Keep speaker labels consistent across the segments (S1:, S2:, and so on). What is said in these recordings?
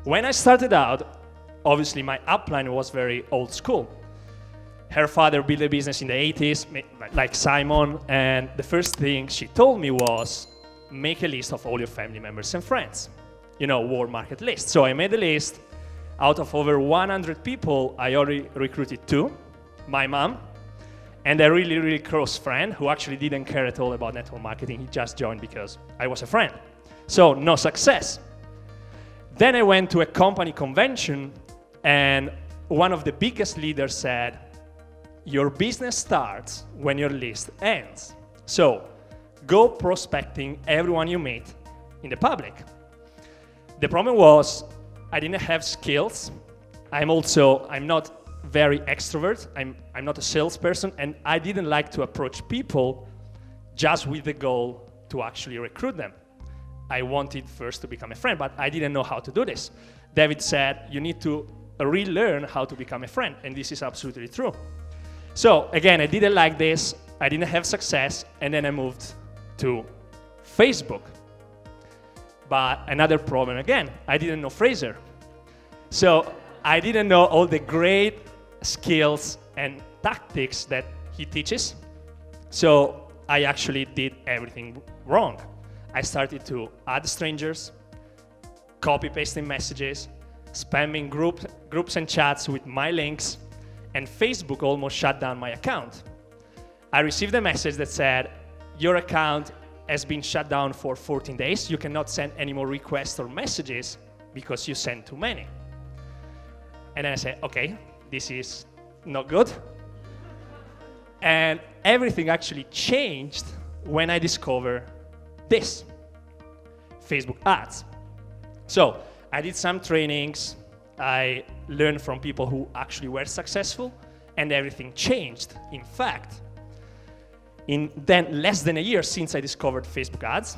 S1: When I started out, obviously my upline was very old school. Her father built a business in the 80s, like Simon, and the first thing she told me was, make a list of all your family members and friends. Warm market list. So I made a list. Out of over 100 people, I already recruited 2, my mom, and a really, really close friend who actually didn't care at all about network marketing. He just joined because I was a friend. So no success. Then I went to a company convention, and one of the biggest leaders said, your business starts when your list ends. So go prospecting everyone you meet in the public. The problem was I didn't have skills. I'm not very extrovert. I'm not a salesperson, and I didn't like to approach people just with the goal to actually recruit them. I wanted first to become a friend, but I didn't know how to do this. David said, you need to relearn how to become a friend, and this is absolutely true. So again, I didn't like this. I didn't have success, and then I moved to Facebook. But another problem again, I didn't know Fraser. So I didn't know all the great skills and tactics that he teaches. So I actually did everything wrong. I started to add strangers, copy-pasting messages, spamming groups and chats with my links, and Facebook almost shut down my account. I received a message that said, your account has been shut down for 14 days. You cannot send any more requests or messages because you sent too many. And then I said, okay, this is not good. And everything actually changed when I discovered this, Facebook ads. So I did some trainings. I learned from people who actually were successful, and everything changed. In fact, in then less than a year since I discovered Facebook ads,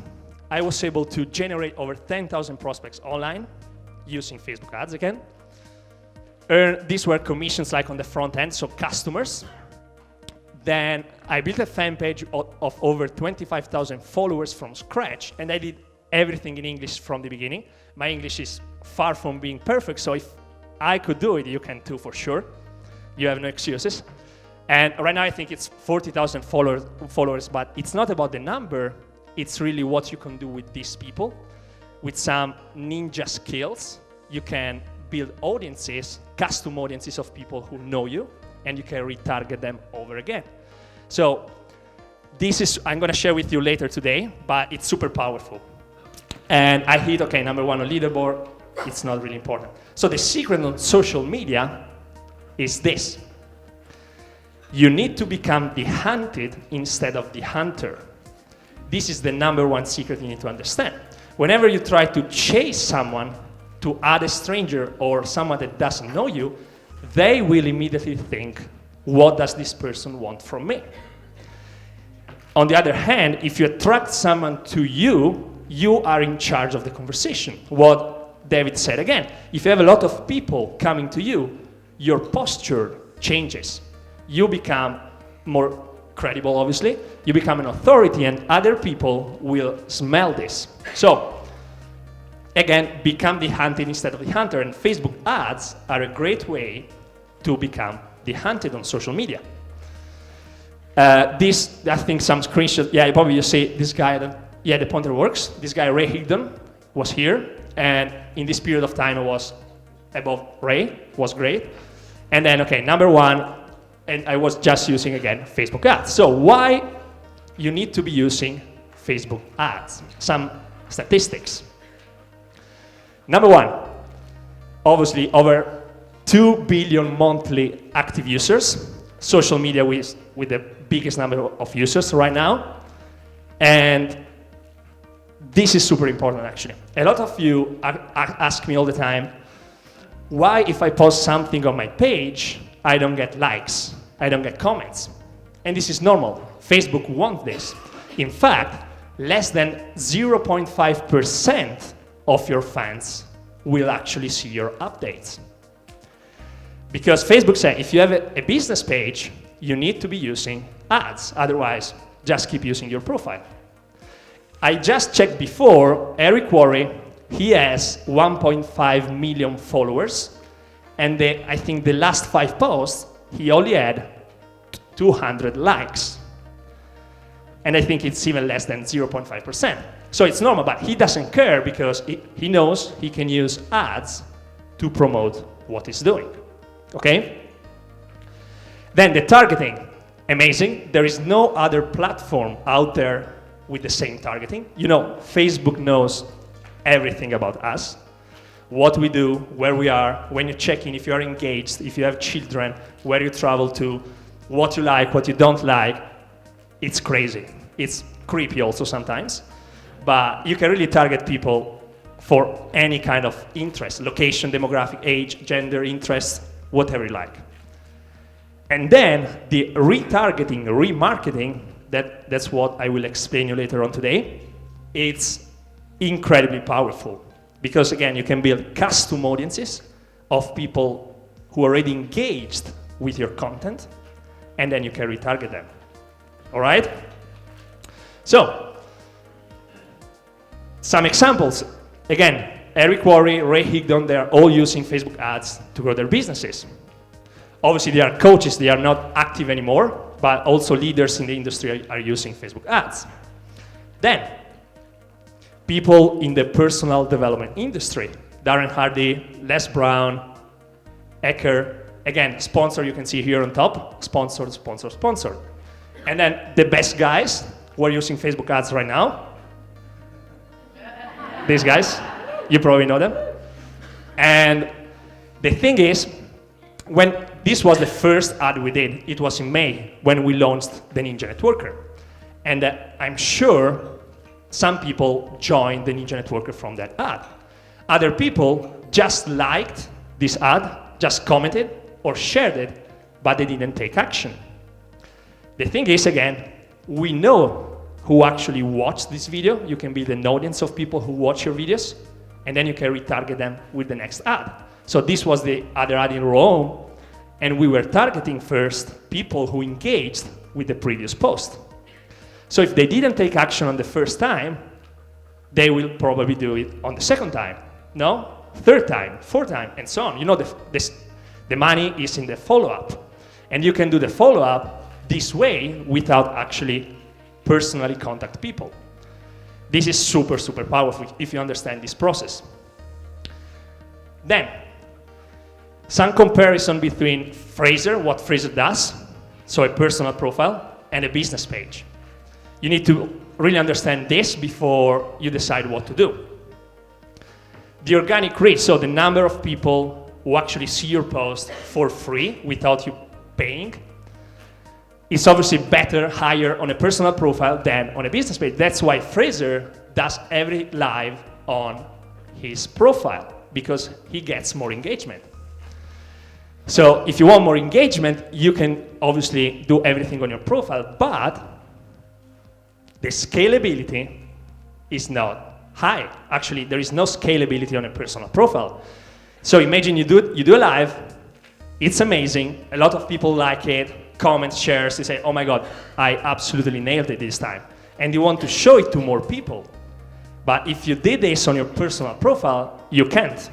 S1: I was able to generate over 10,000 prospects online using Facebook ads again. These were commissions like on the front end, so customers. Then I built a fan page of over 25,000 followers from scratch, and I did everything in English from the beginning. My English is far from being perfect, so if I could do it, you can too for sure. You have no excuses. And right now I think it's 40,000 followers, but it's not about the number, it's really what you can do with these people. With some ninja skills, you can build audiences, custom audiences of people who know you, and you can retarget them over again. So this is, I'm gonna share with you later today, but it's super powerful. And I hit, okay, number 1 on leaderboard, it's not really important. So the secret on social media is this. You need to become the hunted instead of the hunter. This is the number 1 secret you need to understand. Whenever you try to chase someone to add a stranger or someone that doesn't know you, they will immediately think, what does this person want from me? On the other hand, if you attract someone to you, you are in charge of the conversation. What David said again, if you have a lot of people coming to you, your posture changes. You become more credible, obviously. You become an authority, and other people will smell this. So, again, become the hunted instead of the hunter, and Facebook ads are a great way to become the hunted on social media. This, I think some screenshot, yeah, probably you see this guy, the pointer works. This guy, Ray Higdon, was here, and in this period of time, I was above Ray, was great. And then, okay, number 1, and I was just using, again, Facebook ads. So why you need to be using Facebook ads? Some statistics. Number 1, obviously over 2 billion monthly active users, social media with the biggest number of users right now. And this is super important, actually. A lot of you ask me all the time, why if I post something on my page, I don't get likes, I don't get comments? And this is normal. Facebook wants this. In fact, less than 0.5% of your fans will actually see your updates. Because Facebook said, if you have a business page, you need to be using ads. Otherwise, just keep using your profile. I just checked before, Eric Worre he has 1.5 million followers, and I think the last 5 posts, he only had 200 likes. And I think it's even less than 0.5%. So it's normal, but he doesn't care because he knows he can use ads to promote what he's doing, okay? Then the targeting, amazing. There is no other platform out there with the same targeting. You know, Facebook knows everything about us, what we do, where we are, when you check in, if you are engaged, if you have children, where you travel to, what you like, what you don't like. It's crazy. It's creepy also sometimes, but you can really target people for any kind of interest, location, demographic, age, gender, interest, whatever you like. And then the retargeting, remarketing, that's what I will explain you later on today. It's incredibly powerful because, again, you can build custom audiences of people who are already engaged with your content, and then you can retarget them. All right? So, some examples. Again, Eric Worre, Ray Higdon, they're all using Facebook ads to grow their businesses. Obviously, they are coaches, they are not active anymore, but also leaders in the industry are using Facebook ads. Then, people in the personal development industry, Darren Hardy, Les Brown, Ecker, again, sponsor, you can see here on top, sponsored, sponsored, sponsored. And then the best guys who are using Facebook ads right now, these guys, you probably know them. And the thing is, when this was the first ad we did, it was in May when we launched the Ninja Networker. And I'm sure some people joined the Ninja Networker from that ad. Other people just liked this ad, just commented or shared it, but they didn't take action. The thing is, again, we know who actually watched this video. You can build an audience of people who watch your videos, and then you can retarget them with the next ad. So this was the other ad in Rome, and we were targeting first people who engaged with the previous post. So if they didn't take action on the first time, they will probably do it on the second time, no? Third time, fourth time, and so on. You know, the money is in the follow-up. And you can do the follow-up this way without actually personally contact people. This is super, super powerful if you understand this process. Then, some comparison between Fraser, what Fraser does, so a personal profile, and a business page. You need to really understand this before you decide what to do. The organic reach, so the number of people who actually see your post for free without you paying, is obviously better, higher on a personal profile than on a business page. That's why Fraser does every live on his profile, because he gets more engagement. So if you want more engagement, you can obviously do everything on your profile, but the scalability is not high. Actually, there is no scalability on a personal profile. So imagine you do a live, it's amazing, a lot of people like it, comments, shares, they say, oh my God, I absolutely nailed it this time. And you want to show it to more people. But if you did this on your personal profile, you can't.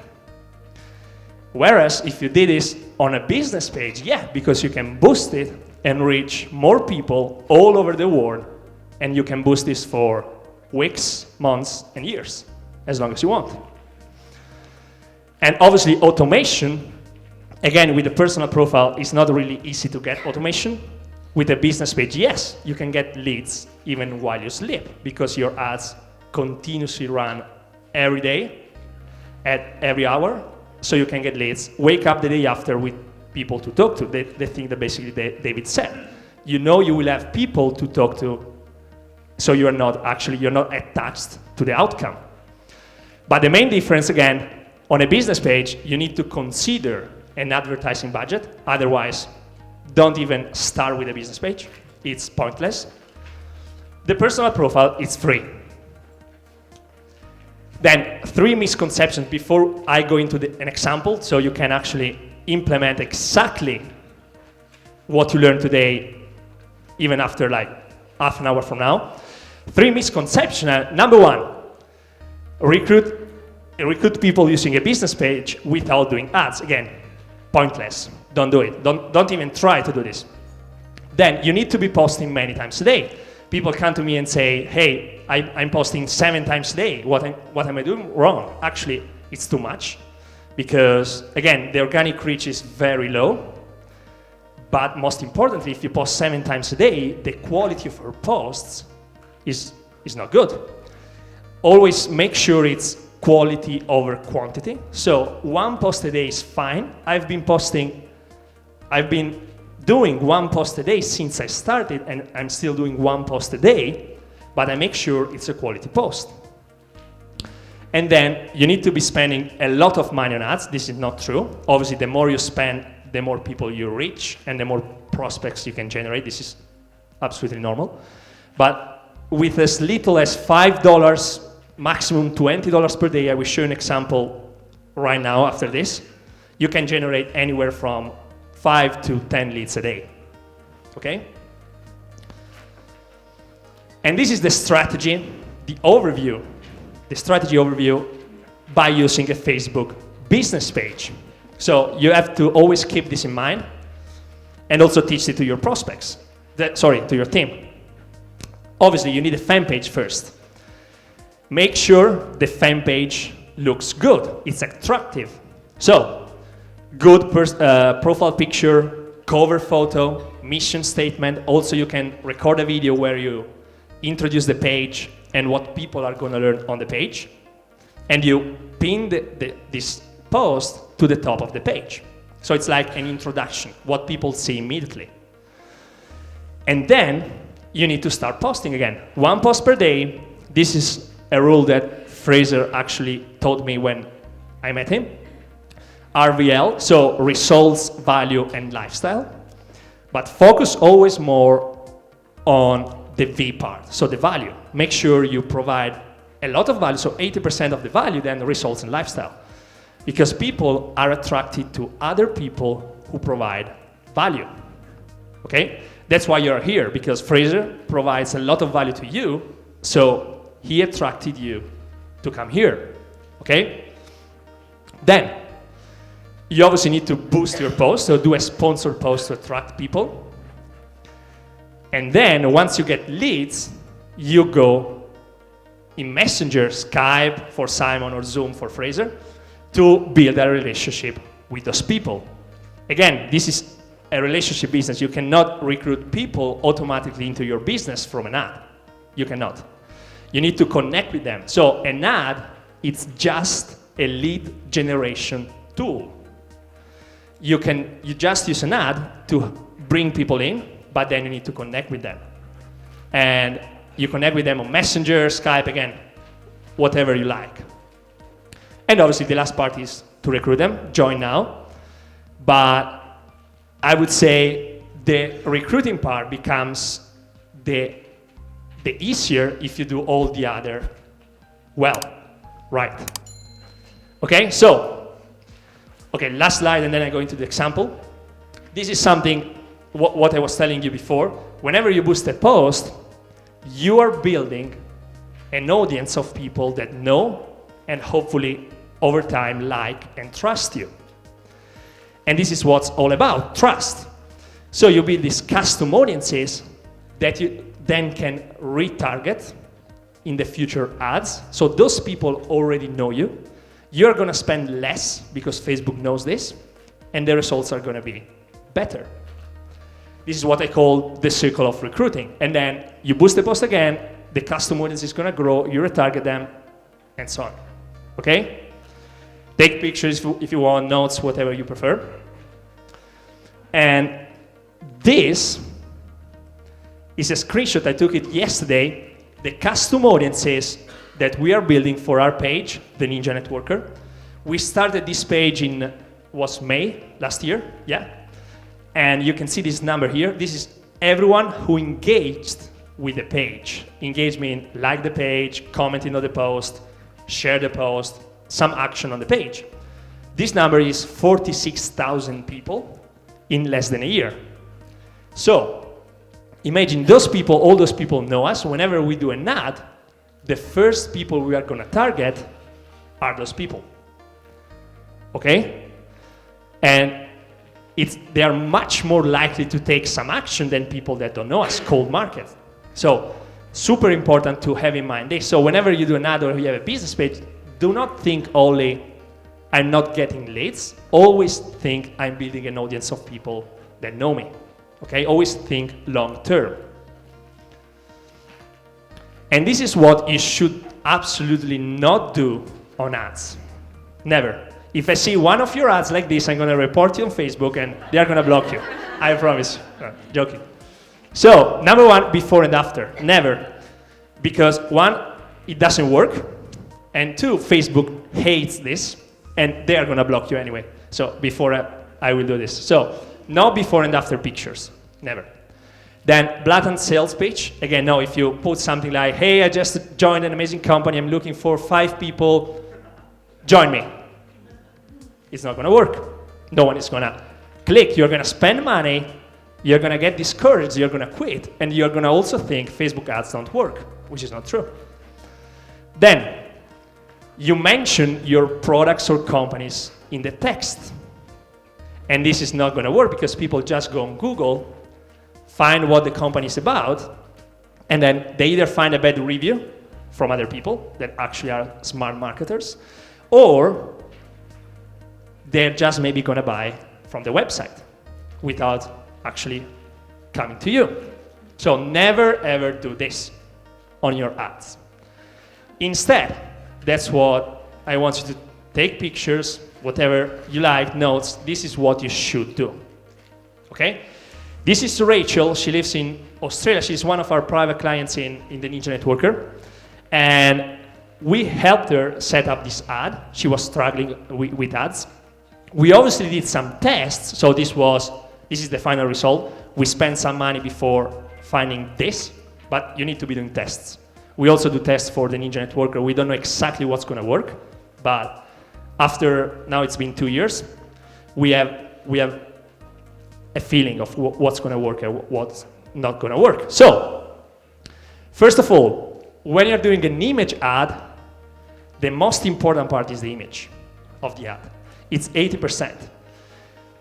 S1: Whereas if you did this on a business page, yeah, because you can boost it and reach more people all over the world, and you can boost this for weeks, months, and years, as long as you want. And obviously automation, again, with a personal profile, it's not really easy to get automation. With a business page, yes, you can get leads even while you sleep, because your ads continuously run every day, at every hour, so you can get leads. Wake up the day after with people to talk to, the thing that basically David said. You know you will have people to talk to, so you're not attached to the outcome. But the main difference, again, on a business page, you need to consider an advertising budget. Otherwise, don't even start with a business page. It's pointless. The personal profile is free. Then 3 misconceptions before I go into an example, so you can actually implement exactly what you learned today, even after like half an hour from now. 3 misconceptions. Number 1, recruit recruit people using a business page without doing ads. Again, pointless. Don't do it. Don't even try to do this. Then you need to be posting many times a day. People come to me and say, hey, I'm posting 7 times a day. What am I doing wrong? Actually, it's too much. Because, again, the organic reach is very low. But most importantly, if you post 7 times a day, the quality of your posts is not good. Always make sure it's quality over quantity. So 1 post a day is fine. I've been doing 1 post a day since I started, and I'm still doing 1 post a day, but I make sure it's a quality post. And then you need to be spending a lot of money on ads. This is not true. Obviously, the more you spend, the more people you reach, and the more prospects you can generate. This is absolutely normal. But with as little as $5, maximum $20 per day, I will show you an example right now after this, you can generate anywhere from 5 to 10 leads a day, okay? And this is the strategy, the strategy overview by using a Facebook business page. So you have to always keep this in mind and also teach it to your prospects, to your team. Obviously, you need a fan page first. Make sure the fan page looks good, it's attractive. So, good profile picture, cover photo, mission statement. Also, you can record a video where you introduce the page and what people are going to learn on the page. And you pin this post to the top of the page. So it's like an introduction, what people see immediately. And then you need to start posting again. 1 post per day. This is a rule that Fraser actually taught me when I met him. RVL, so results, value, and lifestyle. But focus always more on the V part, so the value. Make sure you provide a lot of value, so 80% of the value, then results and lifestyle. Because people are attracted to other people who provide value, okay? That's why you're here, because Fraser provides a lot of value to you, so he attracted you to come here, okay? Then, you obviously need to boost your post, so do a sponsored post to attract people. And then, once you get leads, you go in Messenger, Skype for Simon, or Zoom for Fraser, to build a relationship with those people. Again, this is a relationship business. You cannot recruit people automatically into your business from an ad. You cannot. You need to connect with them. So an ad, it's just a lead generation tool. You just use an ad to bring people in, but then you need to connect with them. And you connect with them on Messenger, Skype, again, whatever you like. And obviously the last part is to recruit them, join now. But I would say the recruiting part becomes the easier if you do all the other well, right? Okay, so, last slide and then I go into the example. This is something, what I was telling you before. Whenever you boost a post, you are building an audience of people that know and hopefully over time like and trust you. And this is what's all about, trust. So you build these custom audiences that you then can retarget in the future ads. So those people already know you. You're going to spend less because Facebook knows this, and the results are going to be better. This is what I call the circle of recruiting. And then you boost the post again, the custom audience is going to grow, you retarget them, and so on. Okay? Take pictures if you want, notes, whatever you prefer. And this is a screenshot. I took it yesterday. The custom audiences that we are building for our page, the Ninja Networker. We started this page was May last year, yeah? And you can see this number here. This is everyone who engaged with the page. Engaged means like the page, commenting on the post, share the post, some action on the page. This number is 46,000 people in less than a year. So, imagine those people, all those people know us. Whenever we do an ad, the first people we are going to target are those people. Okay? And they are much more likely to take some action than people that don't know us, cold market. So, super important to have in mind this. So whenever you do an ad or you have a business page, do not think only, I'm not getting leads. Always think, I'm building an audience of people that know me. Okay? Always think long term. And this is what you should absolutely not do on ads. Never. If I see one of your ads like this, I'm going to report you on Facebook and they're going to block you. I promise. Joking. So, number one, before and after. Never. Because one, it doesn't work. And two, Facebook hates this and they are going to block you anyway. So, before I will do this. So, no before and after pictures. Never. Then, blatant sales page. Again, no, if you put something like, hey, I just joined an amazing company, I'm looking for 5 people, join me. It's not going to work. No one is going to click. You're going to spend money. You're going to get discouraged. You're going to quit. And you're going to also think Facebook ads don't work, which is not true. Then, you mention your products or companies in the text. And this is not going to work because people just go on Google, find what the company is about, and then they either find a bad review from other people that actually are smart marketers, or they're just maybe going to buy from the website without actually coming to you. So never ever do this on your ads. Instead, that's what I want you to take pictures, whatever you like, notes. This is what you should do. Okay? This is Rachel. She lives in Australia. She's one of our private clients in the Ninja Networker. And we helped her set up this ad. She was struggling with ads. We obviously did some tests, so this is the final result. We spent some money before finding this, but you need to be doing tests. We also do tests for the Ninja Networker. We don't know exactly what's going to work, but after, now it's been 2 years, we have a feeling of what's going to work and what's not going to work. So, first of all, when you're doing an image ad, the most important part is the image of the ad. It's 80%.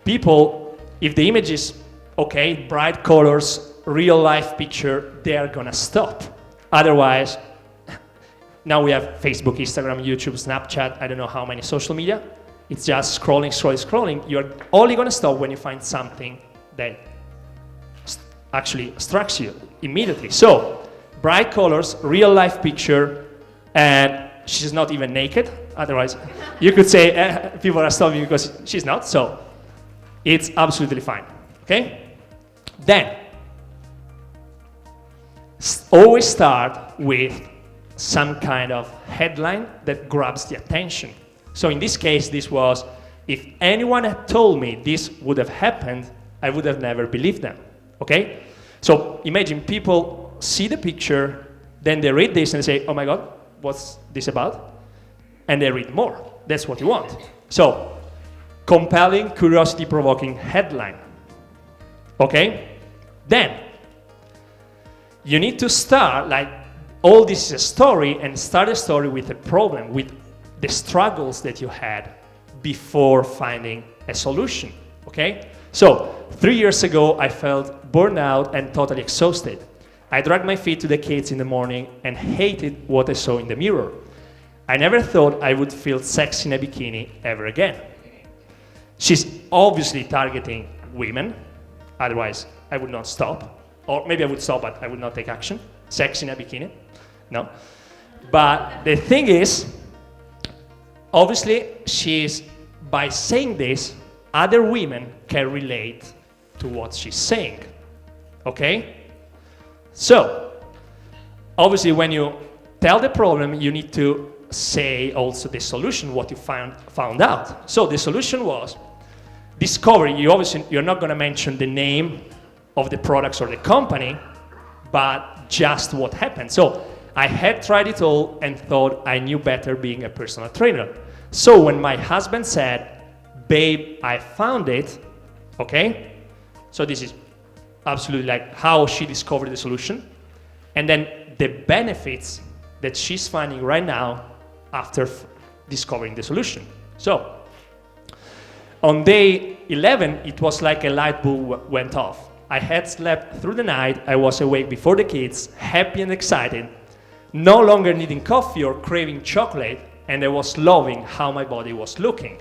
S1: People, if the image is okay, bright colors, real life picture, they're gonna stop. Otherwise, now we have Facebook, Instagram, YouTube, Snapchat, I don't know how many social media. It's just scrolling. You're only gonna stop when you find something that actually strikes you immediately. So, bright colors, real life picture, and she's not even naked. Otherwise, you could say people are stopping because she's not. So, it's absolutely fine. Okay? Then, always start with some kind of headline that grabs the attention. So in this case, this was, if anyone had told me this would have happened, I would have never believed them. Okay? So imagine people see the picture, then they read this and they say, oh my God, what's this about? And they read more. That's what you want. So, compelling, curiosity-provoking headline. Okay? Then, you need to start, like, all this is a story, and start a story with a problem, with the struggles that you had before finding a solution. Okay? So, 3 years ago, I felt burned out and totally exhausted. I dragged my feet to the kids in the morning and hated what I saw in the mirror. I never thought I would feel sexy in a bikini ever again. She's obviously targeting women, otherwise I would not stop. Or maybe I would stop, but I would not take action. Sexy in a bikini, no. But the thing is, obviously by saying this, other women can relate to what she's saying, okay? So, obviously when you tell the problem, you need to say also the solution, what you found out. So the solution was discovery. You're not going to mention the name of the products or the company, but just what happened. So I had tried it all and thought I knew better being a personal trainer. So when my husband said, babe, I found it, okay? So this is absolutely like how she discovered the solution. And then the benefits that she's finding right now after discovering the solution. So on day 11, it was like a light bulb went off. I had slept through the night, I was awake before the kids, happy and excited, no longer needing coffee or craving chocolate, and I was loving how my body was looking.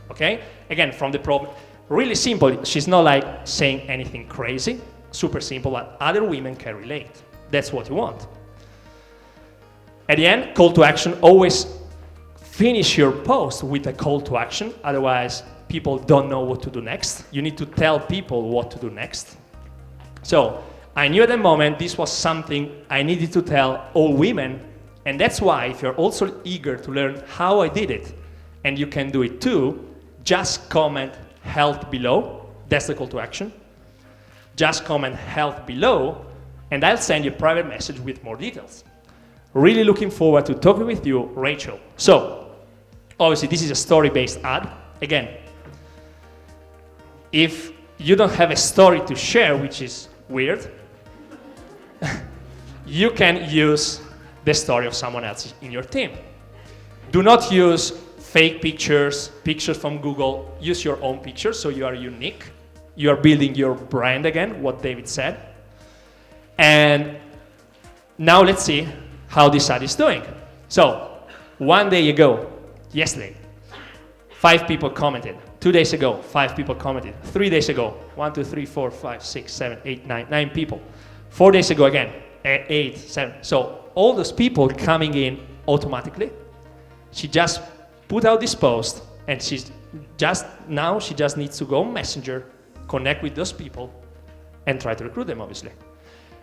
S1: Okay? Again, from the problem, really simple. She's not like saying anything crazy, super simple, but other women can relate. That's what you want. At the end, call to action, always finish your post with a call to action, otherwise people don't know what to do next. You need to tell people what to do next. So I knew at the moment this was something I needed to tell all women, and that's why if you're also eager to learn how I did it, and you can do it too, just comment health below. That's the call to action. Just comment health below, and I'll send you a private message with more details. Really looking forward to talking with you, Rachel. So, obviously this is a story-based ad. Again, if you don't have a story to share, which is weird, you can use the story of someone else in your team. Do not use fake pictures from Google. Use your own pictures so you are unique. You are building your brand again, what David said. And now let's see how this ad is doing. So, one day ago, yesterday, 5 people commented. 2 days ago, 5 people commented. 3 days ago, 1, 2, 3, 4, 5, 6, 7, 8, 9 people. 4 days ago again, 8, 7. So all those people coming in automatically. She just put out this post, and she just needs to go on Messenger, connect with those people, and try to recruit them, obviously.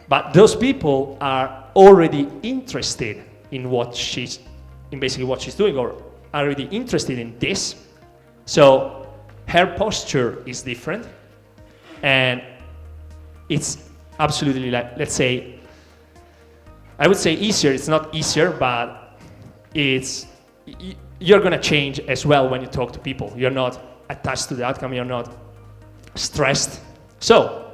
S1: But those people are already interested in basically what she's doing, or already interested in this. So her posture is different, and it's absolutely, like, let's say, I would say easier. It's not easier, but you're gonna change as well when you talk to people. You're not attached to the outcome. You're not stressed. So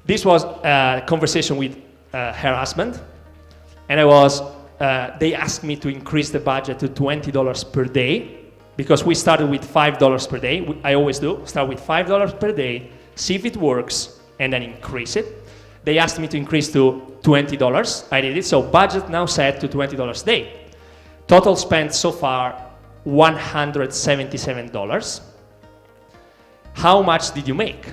S1: this was a conversation with her husband, and they asked me to increase the budget to $20 per day, because we started with $5 per day. I always do, start with $5 per day, see if it works, and then increase it. They asked me to increase to $20. I did it, so budget now set to $20 a day. Total spent so far, $177. How much did you make?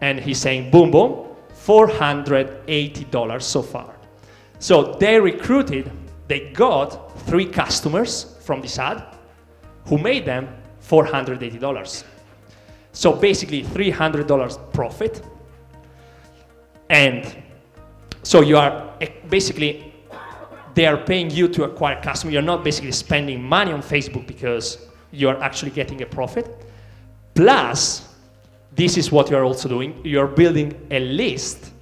S1: And he's saying, boom, boom, $480 so far. So they got 3 customers from this ad who made them $480. So basically $300 profit. And so you are basically, they are paying you to acquire customers. You're not basically spending money on Facebook because you're actually getting a profit. Plus, this is what you're also doing. You're building a list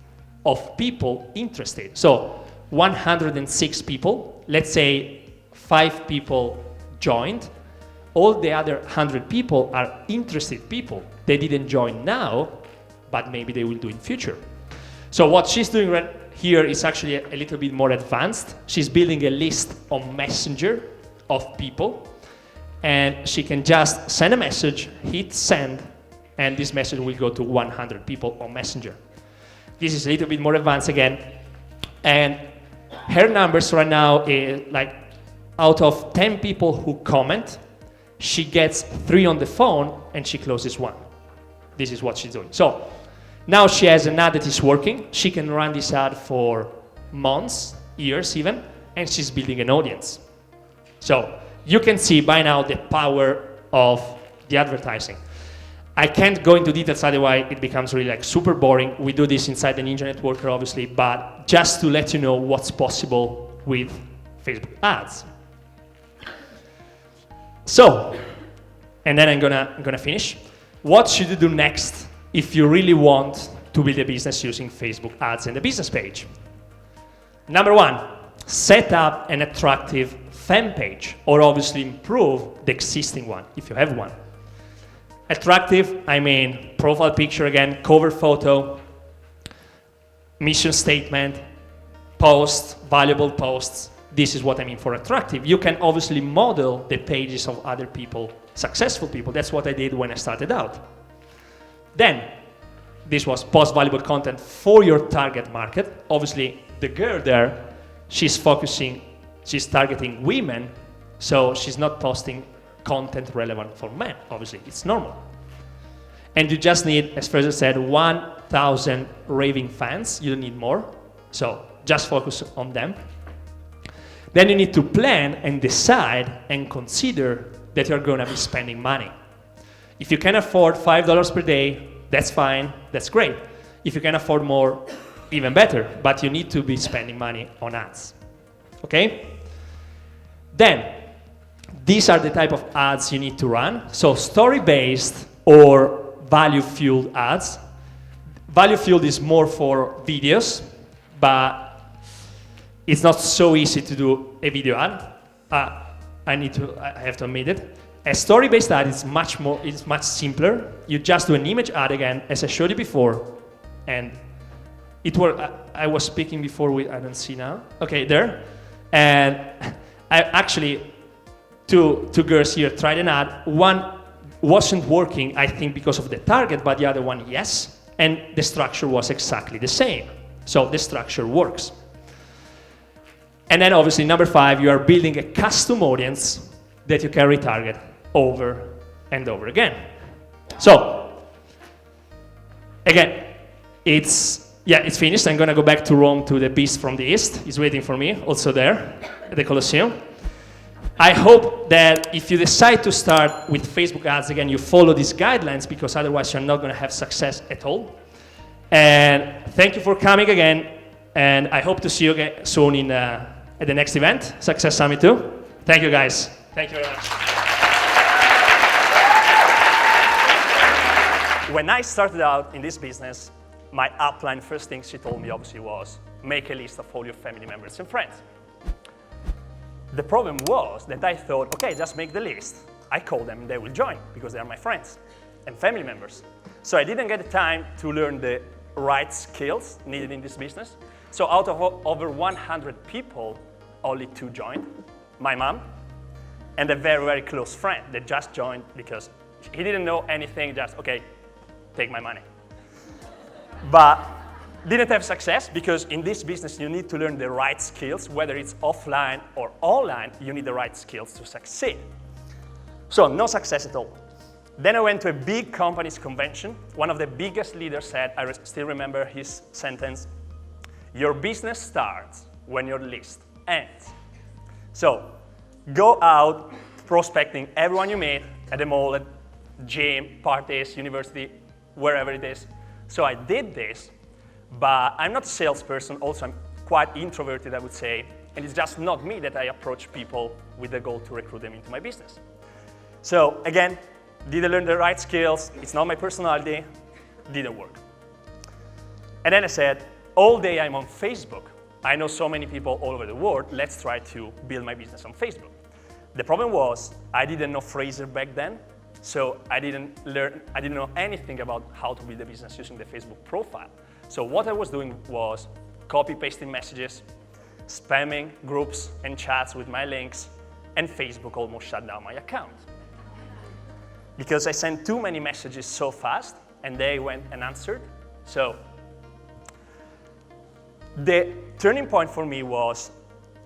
S1: of people interested. So 106 people, let's say 5 people joined. All the other 100 people are interested people. They didn't join now, but maybe they will do in future. So what she's doing right here is actually a little bit more advanced. She's building a list on Messenger of people, and she can just send a message, hit send, and this message will go to 100 people on Messenger. This is a little bit more advanced again. And her numbers right now is like, out of 10 people who comment, she gets 3 on the phone and she closes 1. This is what she's doing. So now she has an ad that is working. She can run this ad for months, years even, and she's building an audience. So you can see by now the power of the advertising. I can't go into details, otherwise it becomes really like super boring. We do this inside the Ninja Networker, obviously, but just to let you know what's possible with Facebook ads. So, and then I'm gonna finish. What should you do next if you really want to build a business using Facebook ads and the business page? Number 1, set up an attractive fan page, or obviously improve the existing one if you have one. Attractive, I mean profile picture again, cover photo, mission statement, posts, valuable posts. this is what I mean for attractive. You can obviously model the pages of other people, successful people. That's what I did when I started out. Then, this was post valuable content for your target market. Obviously, the girl there, she's targeting women, so she's not posting content relevant for men. Obviously, it's normal. And you just need, as Fraser said, 1,000 raving fans. You don't need more. So just focus on them. Then you need to plan and decide and consider that you're going to be spending money. If you can afford $5 per day, that's fine, that's great. If you can afford more, even better, but you need to be spending money on ads, okay? Then, these are the type of ads you need to run. So story-based or value-fueled ads. Value-fueled is more for videos, but it's not so easy to do a video ad. I have to admit it. A story-based ad is much simpler. You just do an image ad again, as I showed you before, and it worked. I was speaking before I don't see now. Okay, there. And I actually, two girls here tried an ad. One wasn't working, I think, because of the target, but the other one, yes. And the structure was exactly the same. So the structure works. And then obviously, number 5, you are building a custom audience that you can retarget over and over again. So, again, it's finished. I'm going to go back to Rome to the Beast from the East. He's waiting for me, also there, at the Colosseum. I hope that if you decide to start with Facebook ads, again, you follow these guidelines, because otherwise you're not going to have success at all. And thank you for coming again. And I hope to see you again soon at the next event, Success Summit 2. Thank you, guys. Thank you very much. When I started out in this business, my upline, first thing she told me obviously was, make a list of all your family members and friends. The problem was that I thought, okay, just make the list. I call them and they will join because they are my friends and family members. So I didn't get the time to learn the right skills needed in this business. So out of over 100 people, only 2 joined. My mom and a very, very close friend that just joined because he didn't know anything, just, okay, take my money. But didn't have success because in this business you need to learn the right skills, whether it's offline or online, you need the right skills to succeed. So no success at all. Then I went to a big company's convention. One of the biggest leaders said, I still remember his sentence, your business starts when your list ends. So go out prospecting everyone you meet at the mall, at gym, parties, university, wherever it is. So I did this, but I'm not a salesperson. Also, I'm quite introverted, I would say. And it's just not me that I approach people with the goal to recruit them into my business. So again, did I learn the right skills? It's not my personality. Didn't work. And then I said, all day I'm on Facebook. I know so many people all over the world. Let's try to build my business on Facebook. The problem was I didn't know Fraser back then. So I didn't know anything about how to build a business using the Facebook profile. So what I was doing was copy-pasting messages, spamming groups and chats with my links, and Facebook almost shut down my account. Because I sent too many messages so fast, and they went unanswered. So the turning point for me was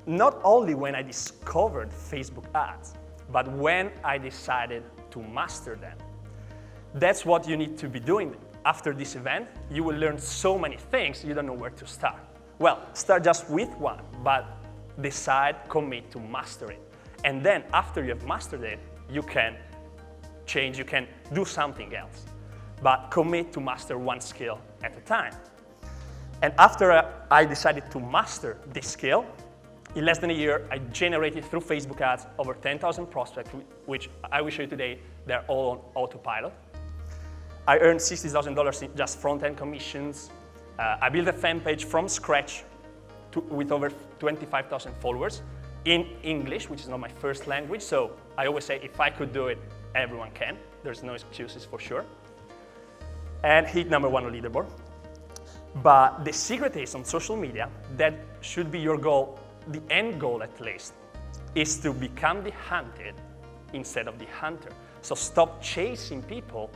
S1: not only when I discovered Facebook ads, but when I decided to master them. That's what you need to be doing. After this event, you will learn so many things, you don't know where to start. Well, start just with one, but decide, commit to master it. And then after you have mastered it, you can change, you can do something else. But commit to master one skill at a time. And after I decided to master this skill, in less than a year, I generated through Facebook ads over 10,000 prospects, which I will show you today, they're all on autopilot. I earned $60,000 in just front-end commissions. I built a fan page from scratch with over 25,000 followers in English, which is not my first language. So I always say, if I could do it, everyone can. There's no excuses for sure. And hit number 1 on leaderboard. But the secret is on social media, that should be your goal the end goal at least, is to become the hunted instead of the hunter. So stop chasing people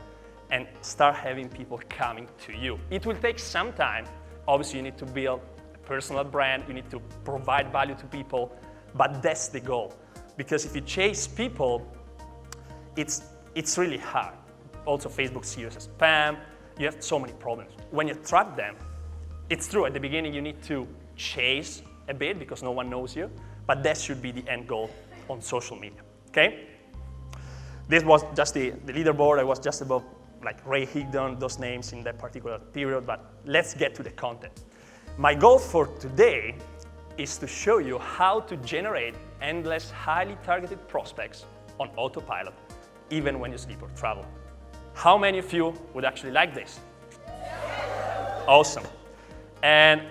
S1: and start having people coming to you. It will take some time. Obviously, you need to build a personal brand. You need to provide value to people, but that's the goal. Because if you chase people, it's really hard. Also, Facebook sees you as spam. You have so many problems. When you track them, it's true, at the beginning you need to chase a bit because no one knows you, but that should be the end goal on social media, okay? This was just the leaderboard. I was just above like Ray Higdon, those names in that particular period, but let's get to the content. My goal for today is to show you how to generate endless, highly targeted prospects on autopilot, even when you sleep or travel. How many of you would actually like this? Awesome. And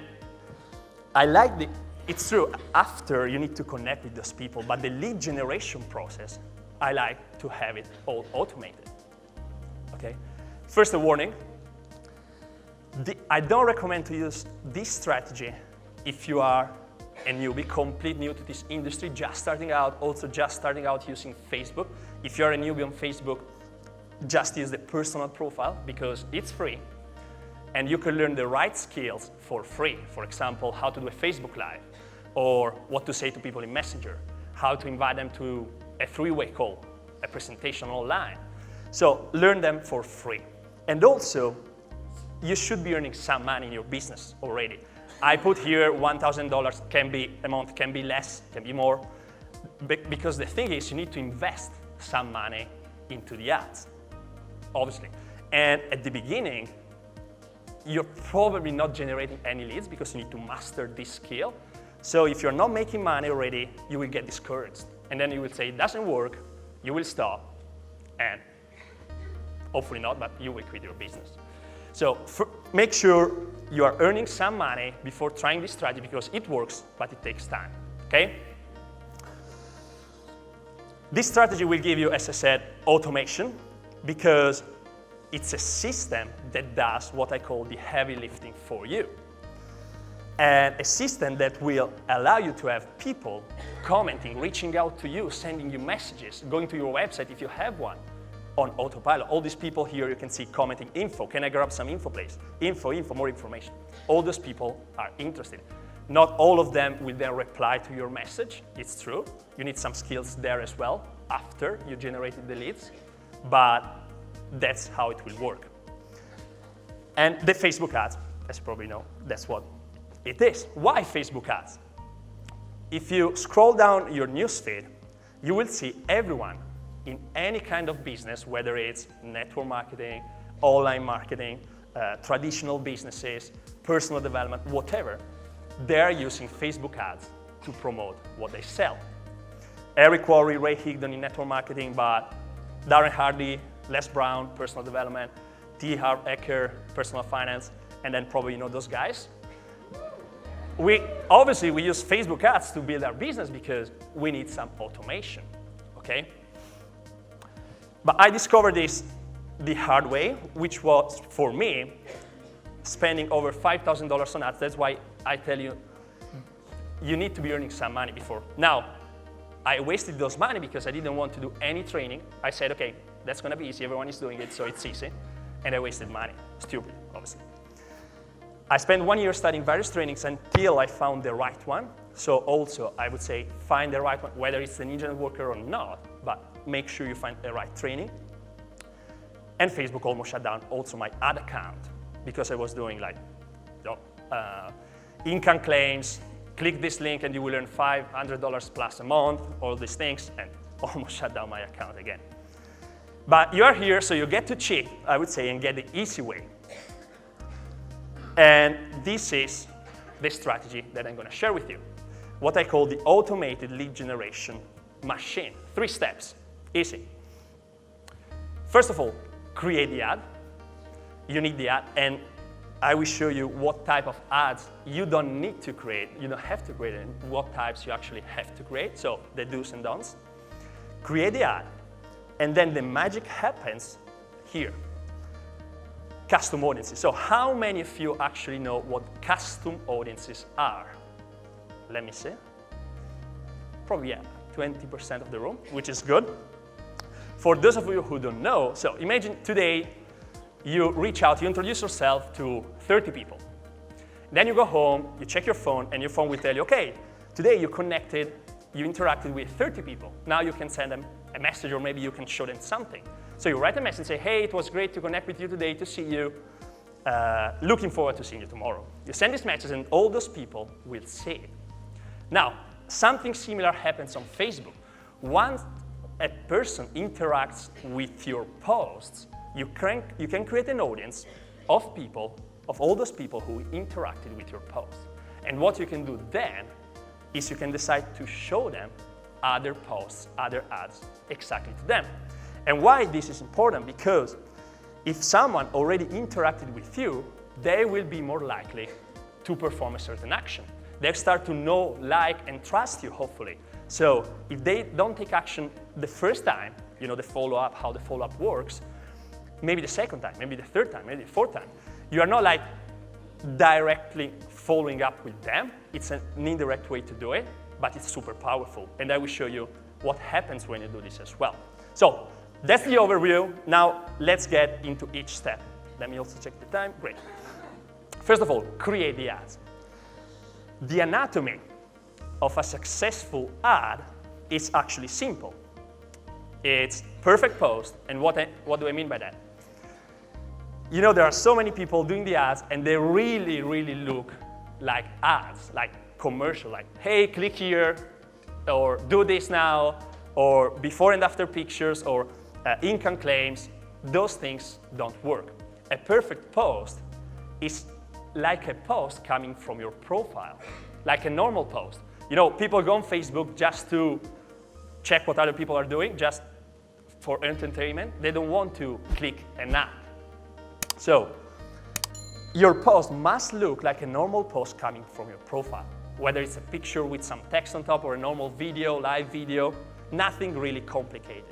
S1: I like it's true, after you need to connect with those people, but the lead generation process, I like to have it all automated, okay? First, a warning. I don't recommend to use this strategy if you are a newbie, complete new to this industry, just starting out, also just starting out using Facebook. If you're a newbie on Facebook, just use the personal profile because it's free and you can learn the right skills for free. For example, how to do a Facebook Live or what to say to people in Messenger, how to invite them to a three-way call, a presentation online. So learn them for free. And also, you should be earning some money in your business already. I put here $1,000 can be a month, can be less, can be more, because the thing is you need to invest some money into the ads, obviously. And at the beginning, you're probably not generating any leads because you need to master this skill. So if you're not making money already, you will get discouraged. And then you will say, it doesn't work, you will stop, and hopefully not, but you will quit your business. So make sure you are earning some money before trying this strategy because it works, but it takes time, okay? This strategy will give you, as I said, automation because it's a system that does what I call the heavy lifting for you. And a system that will allow you to have people commenting, reaching out to you, sending you messages, going to your website if you have one, on autopilot. All these people here you can see commenting info. Can I grab some info, please? Info, more information. All those people are interested. Not all of them will then reply to your message. It's true. You need some skills there as well after you generated the leads, but that's how it will work. And the Facebook ads, as you probably know, that's what it is. Why Facebook ads? If you scroll down your newsfeed, you will see everyone in any kind of business, whether it's network marketing, online marketing, traditional businesses, personal development, whatever, they're using Facebook ads to promote what they sell. Eric Quarry, Ray Higdon in network marketing, but Darren Hardy, Les Brown, personal development, T. Harv Eker, personal finance, and then probably you know those guys. Obviously, we use Facebook ads to build our business because we need some automation, okay? But I discovered this the hard way, which was, for me, spending over $5,000 on ads. That's why I tell you, you need to be earning some money before. Now, I wasted those money because I didn't want to do any training. I said, okay, that's going to be easy. Everyone is doing it, so it's easy. And I wasted money. Stupid, obviously. I spent 1 year studying various trainings until I found the right one. So also, I would say, find the right one, whether it's the Ninja Networker or not, but make sure you find the right training. And Facebook almost shut down also my ad account because I was doing like income claims, click this link and you will earn $500 plus a month, all these things, and almost shut down my account again. But you are here, so you get to cheat, I would say, and get the easy way. And this is the strategy that I'm going to share with you. What I call the automated lead generation machine. 3 steps, easy. First of all, create the ad. You need the ad, and I will show you what type of ads you don't need to create. You don't have to create it, and what types you actually have to create. So the do's and don'ts. Create the ad, and then the magic happens here. Custom audiences. So how many of you actually know what custom audiences are? Let me see. probably, yeah, 20% of the room, which is good. For those of you who don't know, so imagine today you reach out, you introduce yourself to 30 people. Then you go home, you check your phone, and your phone will tell you, okay, today you connected, you interacted with 30 people. Now you can send them a message, or maybe you can show them something. So you write a message and say, hey, it was great to connect with you today, to see you. Looking forward to seeing you tomorrow. You send this message, and all those people will see it. Now, something similar happens on Facebook. Once a person interacts with your posts, you can create an audience of people, of all those people who interacted with your post. And what you can do then is you can decide to show them other posts, other ads exactly to them. And why this is important? Because if someone already interacted with you, they will be more likely to perform a certain action. They start to know, like, and trust you, hopefully. So if they don't take action the first time, you know, the follow-up, how the follow-up works, maybe the second time, maybe the third time, maybe the fourth time, you are not like directly following up with them. It's an indirect way to do it, but it's super powerful. And I will show you what happens when you do this as well. So that's the overview. Now let's get into each step. Let me also check the time. Great. First of all, create the ads. The anatomy of a successful ad is actually simple. It's perfect post. And what do I mean by that? You know, there are so many people doing the ads, and they really, really look like ads, like commercial, like, hey, click here, or do this now, or before and after pictures, or income claims. Those things don't work. A perfect post is like a post coming from your profile, like a normal post. You know, people go on Facebook just to check what other people are doing, just for entertainment. They don't want to click an ad. So your post must look like a normal post coming from your profile, whether it's a picture with some text on top or a normal video, live video, nothing really complicated.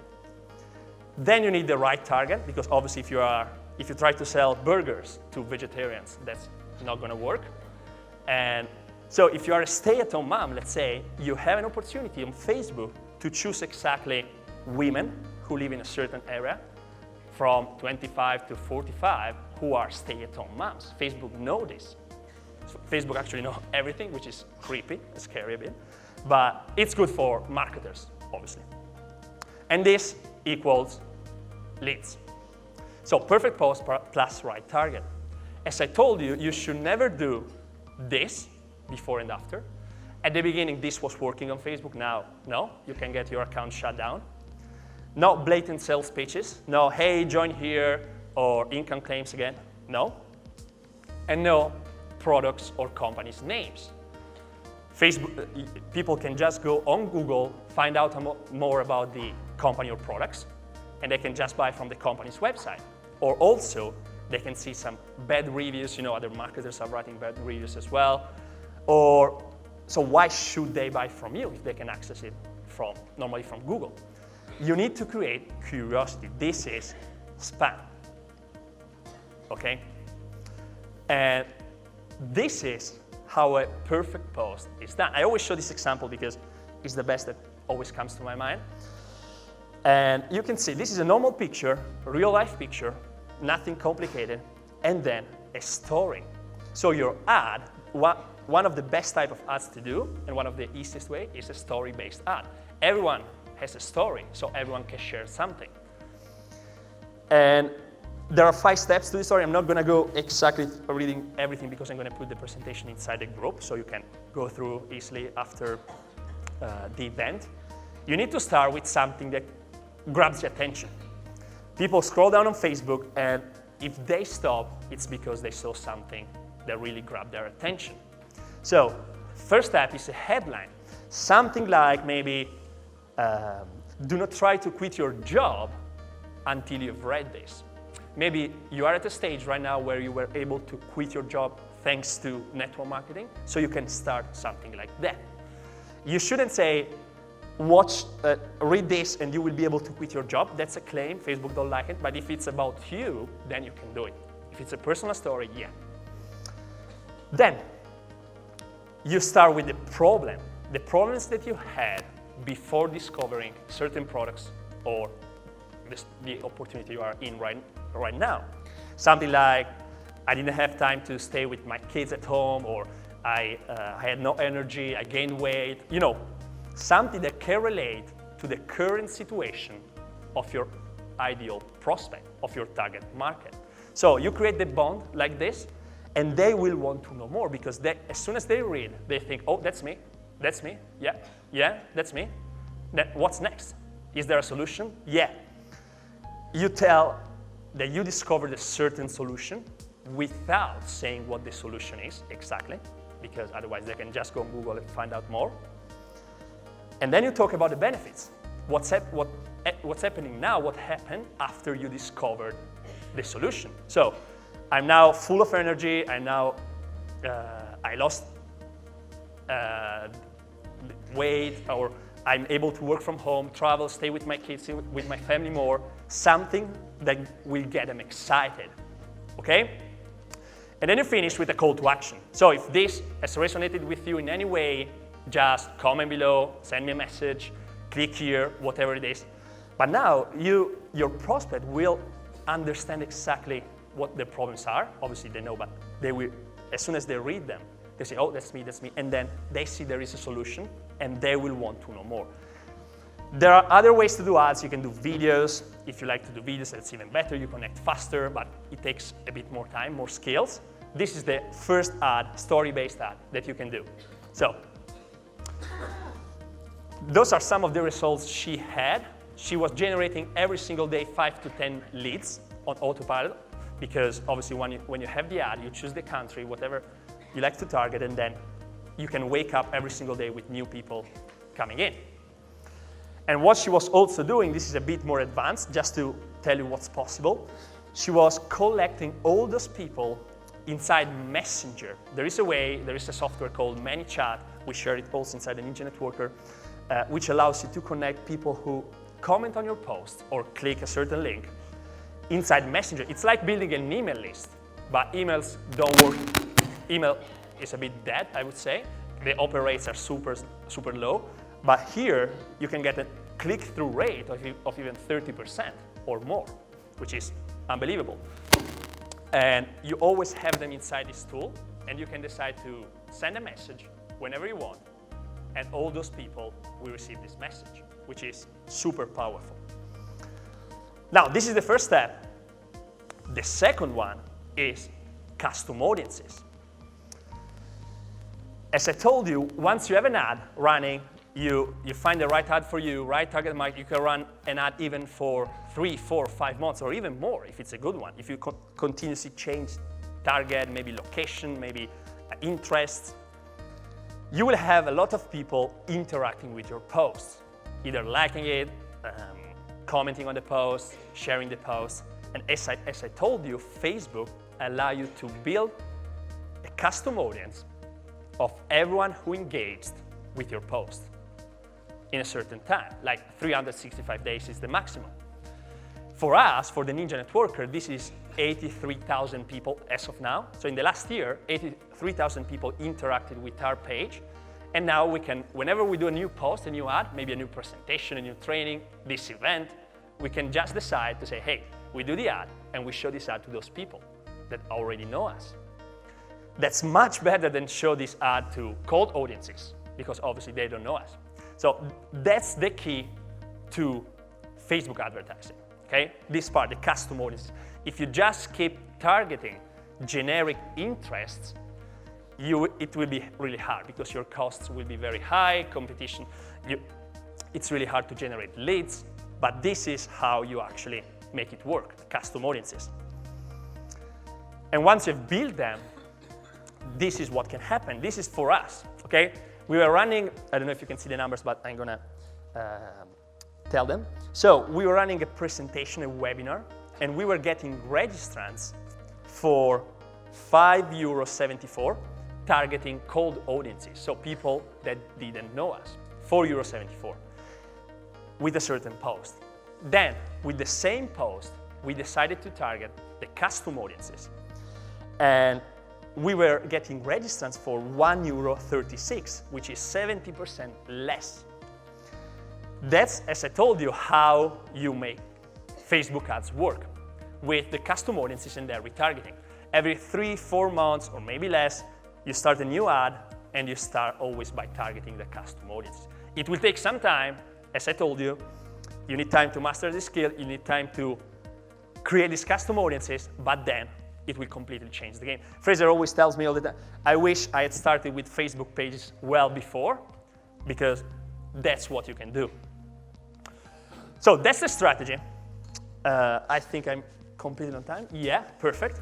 S1: Then you need the right target, because obviously if you try to sell burgers to vegetarians, that's not going to work. And so if you are a stay-at-home mom, let's say, you have an opportunity on Facebook to choose exactly women who live in a certain area from 25 to 45 who are stay-at-home moms. Facebook knows this. So Facebook actually knows everything, which is creepy, scary a bit, but it's good for marketers, obviously. And this equals leads. So perfect post plus right target. As I told you, you should never do this before and after. At the beginning, this was working on Facebook. Now, no, you can get your account shut down. No blatant sales pitches. No, hey, join here, or income claims again. No. And no products or companies' names. Facebook, people can just go on Google, find out more about the company or products, and they can just buy from the company's website. Or also, they can see some bad reviews. You know, other marketers are writing bad reviews as well. Or, so why should they buy from you if they can access it normally from Google? You need to create curiosity. This is spam, okay? And this is how a perfect post is done. I always show this example because it's the best that always comes to my mind. And you can see this is a normal picture, real life picture, nothing complicated, and then a story. So your ad, one of the best type of ads to do, and one of the easiest way, is a story-based ad. Everyone has a story, so everyone can share something. And there are 5 steps to this story. I'm not going to go exactly reading everything because I'm going to put the presentation inside the group so you can go through easily after the event. You need to start with something that grabs the attention. People scroll down on Facebook, and if they stop, it's because they saw something that really grabbed their attention. So first step is a headline. Something like maybe, do not try to quit your job until you've read this. Maybe you are at a stage right now where you were able to quit your job thanks to network marketing, so you can start something like that. You shouldn't say, read this and you will be able to quit your job. That's a claim. Facebook don't like it. But if it's about you, then you can do it. If it's a personal story, yeah. Then you start with the problem. The problems that you had before discovering certain products or the opportunity you are in right now. Something like, I didn't have time to stay with my kids at home, or I had no energy, I gained weight. You know, something that can relate to the current situation of your ideal prospect, of your target market. So you create the bond like this, and they will want to know more, because as soon as they read, they think, oh, that's me, yeah, that's me. What's next? Is there a solution? Yeah. You tell that you discovered a certain solution without saying what the solution is exactly, because otherwise they can just go on Google and find out more. And then you talk about the benefits. What's happening now, what happened after you discovered the solution. So I'm now full of energy, I lost weight, or I'm able to work from home, travel, stay with my kids, with my family more, something that will get them excited, okay? And then you finish with a call to action. So if this has resonated with you in any way, just comment below, send me a message, click here, whatever it is. But now your prospect will understand exactly what their problems are. Obviously they know, but they will, as soon as they read them, they say, oh, that's me, and then they see there is a solution, and they will want to know more. There are other ways to do ads. You can do videos. If you like to do videos, that's even better. You connect faster, but it takes a bit more time, more skills. This is the first ad, story-based ad, that you can do. So those are some of the results she had. She was generating every single day 5 to 10 leads on autopilot, because obviously when you have the ad, you choose the country, whatever you like to target, and then you can wake up every single day with new people coming in. And what she was also doing, this is a bit more advanced, just to tell you what's possible. She was collecting all those people inside Messenger. There is a software called ManyChat. We share it also inside the Ninja Networker, which allows you to connect people who comment on your post or click a certain link inside Messenger. It's like building an email list, but emails don't work. Email is a bit dead, I would say. The open rates are super low, but here you can get a click-through rate of even 30% or more, which is unbelievable. And you always have them inside this tool, and you can decide to send a message whenever you want, and all those people will receive this message, which is super powerful. Now, this is the first step. The second one is custom audiences. As I told you, once you have an ad running, you find the right ad for you, right target market. You can run an ad even for 3, 4, 5 months, or even more if it's a good one. If you continuously change target, maybe location, maybe interests, you will have a lot of people interacting with your posts, either liking it, commenting on the post, sharing the post. And as I told you, Facebook allows you to build a custom audience of everyone who engaged with your post in a certain time, like 365 days is the maximum. For us, for the Ninja Networker, this is 83,000 people as of now. So in the last year, 83,000 people interacted with our page. And now we can, whenever we do a new post, a new ad, maybe a new presentation, a new training, this event, we can just decide to say, hey, we do the ad and we show this ad to those people that already know us. That's much better than show this ad to cold audiences, because obviously they don't know us. So that's the key to Facebook advertising, okay? This part, the custom audiences. If you just keep targeting generic interests, it will be really hard, because your costs will be very high, competition, it's really hard to generate leads, but this is how you actually make it work, custom audiences. And once you've built them, this is what can happen. This is for us, okay? We were running, I don't know if you can see the numbers, but I'm gonna tell them. So we were running a presentation, a webinar, and we were getting registrants for €5.74, targeting cold audiences, so people that didn't know us, €4.74, with a certain post. Then, with the same post, we decided to target the custom audiences. And we were getting registrants for €1.36, which is 70% less. That's, as I told you, how you make Facebook ads work with the custom audiences and their retargeting. Every 3-4 months, or maybe less, you start a new ad, and you start always by targeting the custom audiences. It will take some time, as I told you. You need time to master this skill, you need time to create these custom audiences, but then it will completely change the game. Fraser always tells me all the time, I wish I had started with Facebook pages well before, because that's what you can do. So that's the strategy. I think I'm completely on time. Yeah, perfect.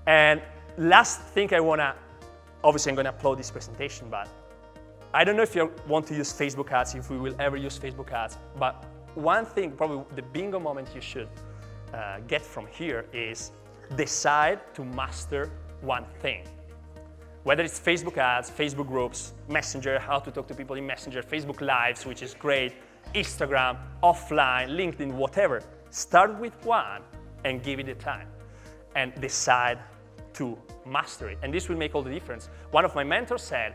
S1: And last thing I wanna, obviously I'm gonna upload this presentation, but I don't know if you want to use Facebook ads, if we will ever use Facebook ads, but one thing, probably the bingo moment you should get from here is decide to master one thing. Whether it's Facebook ads, Facebook groups, Messenger, how to talk to people in Messenger, Facebook Lives, which is great, Instagram, offline, LinkedIn, whatever. Start with one and give it a time and decide to master it. And this will make all the difference. One of my mentors said,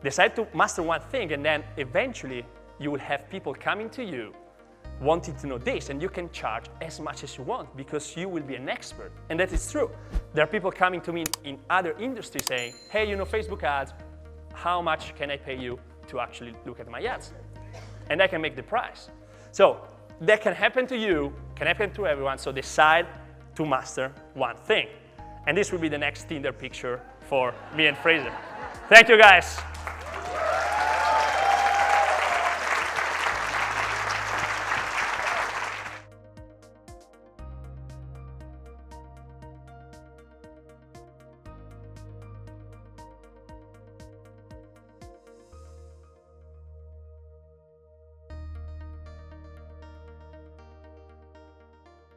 S1: decide to master one thing, and then eventually you will have people coming to you wanting to know this, and you can charge as much as you want because you will be an expert. And that is true. There are people coming to me in other industries saying, hey, you know Facebook ads, how much can I pay you to actually look at my ads? And I can make the price. So that can happen to you, can happen to everyone, so decide to master one thing. And this will be the next Tinder picture for me and Fraser. Thank you, guys.